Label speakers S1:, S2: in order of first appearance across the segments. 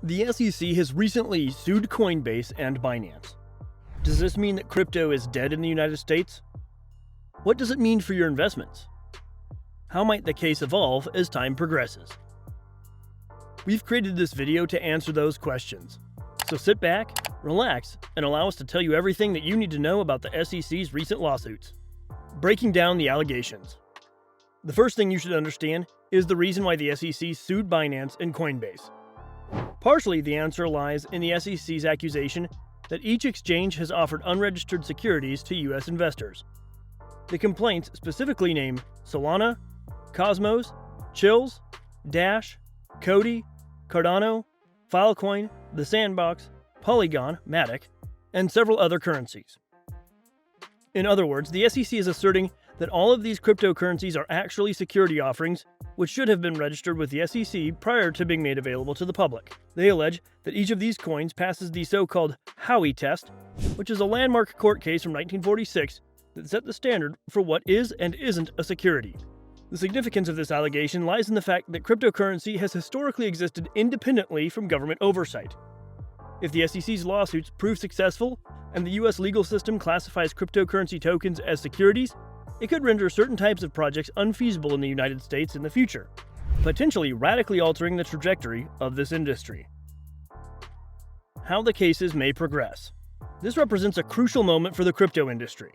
S1: The SEC has recently sued Coinbase and Binance. Does this mean that crypto is dead in the United States? What does it mean for your investments? How might the case evolve as time progresses? We've created this video to answer those questions. So sit back, relax, and allow us to tell you everything that you need to know about the SEC's recent lawsuits. Breaking down the allegations. The first thing you should understand is the reason why the SEC sued Binance and Coinbase. Partially, the answer lies in the SEC's accusation that each exchange has offered unregistered securities to U.S. investors. The complaints specifically name Solana, Cosmos, Chills, Dash, Cody, Cardano, Filecoin, The Sandbox, Polygon, Matic, and several other currencies. In other words, the SEC is asserting that all of these cryptocurrencies are actually security offerings, which should have been registered with the SEC prior to being made available to the public. They allege that each of these coins passes the so-called Howey test, which is a landmark court case from 1946 that set the standard for what is and isn't a security. The significance of this allegation lies in the fact that cryptocurrency has historically existed independently from government oversight. If the SEC's lawsuits prove successful and the U.S. legal system classifies cryptocurrency tokens as securities, it could render certain types of projects unfeasible in the United States in the future, potentially radically altering the trajectory of this industry. How the cases may progress. This represents a crucial moment for the crypto industry.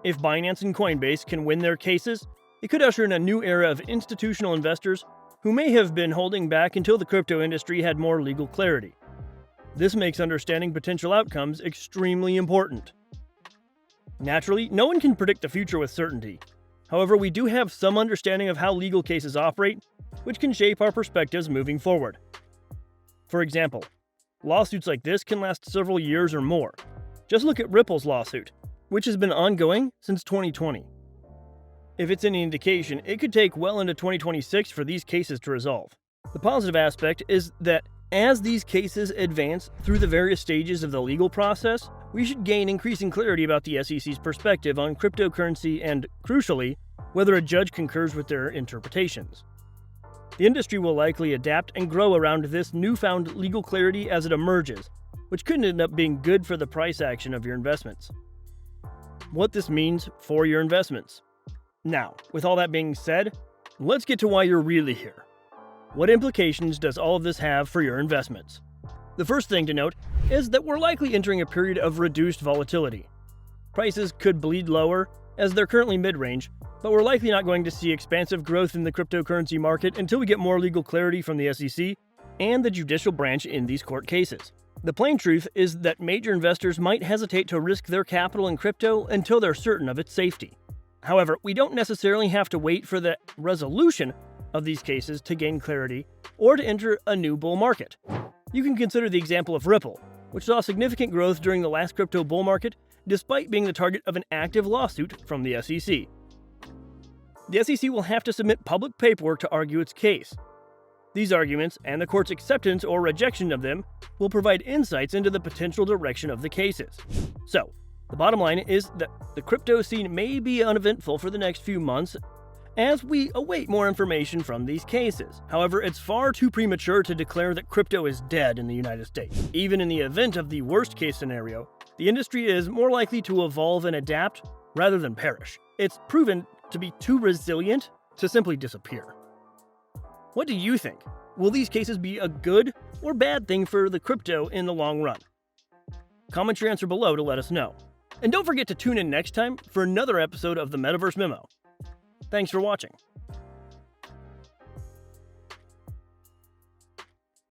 S1: If Binance and Coinbase can win their cases, it could usher in a new era of institutional investors who may have been holding back until the crypto industry had more legal clarity. This makes understanding potential outcomes extremely important. Naturally, no one can predict the future with certainty. However, we do have some understanding of how legal cases operate, which can shape our perspectives moving forward. For example, lawsuits like this can last several years or more. Just look at Ripple's lawsuit, which has been ongoing since 2020. If it's any indication, it could take well into 2026 for these cases to resolve. The positive aspect is that as these cases advance through the various stages of the legal process, we should gain increasing clarity about the SEC's perspective on cryptocurrency and, crucially, whether a judge concurs with their interpretations. The industry will likely adapt and grow around this newfound legal clarity as it emerges, which could end up being good for the price action of your investments. What this means for your investments. Now, with all that being said, let's get to why you're really here. What implications does all of this have for your investments? The first thing to note is that we're likely entering a period of reduced volatility. Prices could bleed lower, as they're currently mid-range, but we're likely not going to see expansive growth in the cryptocurrency market until we get more legal clarity from the SEC and the judicial branch in these court cases. The plain truth is that major investors might hesitate to risk their capital in crypto until they're certain of its safety. However, we don't necessarily have to wait for the resolution of these cases to gain clarity or to enter a new bull market. You can consider the example of Ripple, which saw significant growth during the last crypto bull market despite being the target of an active lawsuit from the SEC. The SEC will have to submit public paperwork to argue its case. These arguments, and the court's acceptance or rejection of them, will provide insights into the potential direction of the cases. So, the bottom line is that the crypto scene may be uneventful for the next few months as we await more information from these cases. However, it's far too premature to declare that crypto is dead in the United States. Even in the event of the worst-case scenario, the industry is more likely to evolve and adapt rather than perish. It's proven to be too resilient to simply disappear. What do you think? Will these cases be a good or bad thing for the crypto in the long run? Comment your answer below to let us know. And don't forget to tune in next time for another episode of the Metaverse Memo. Thanks for watching.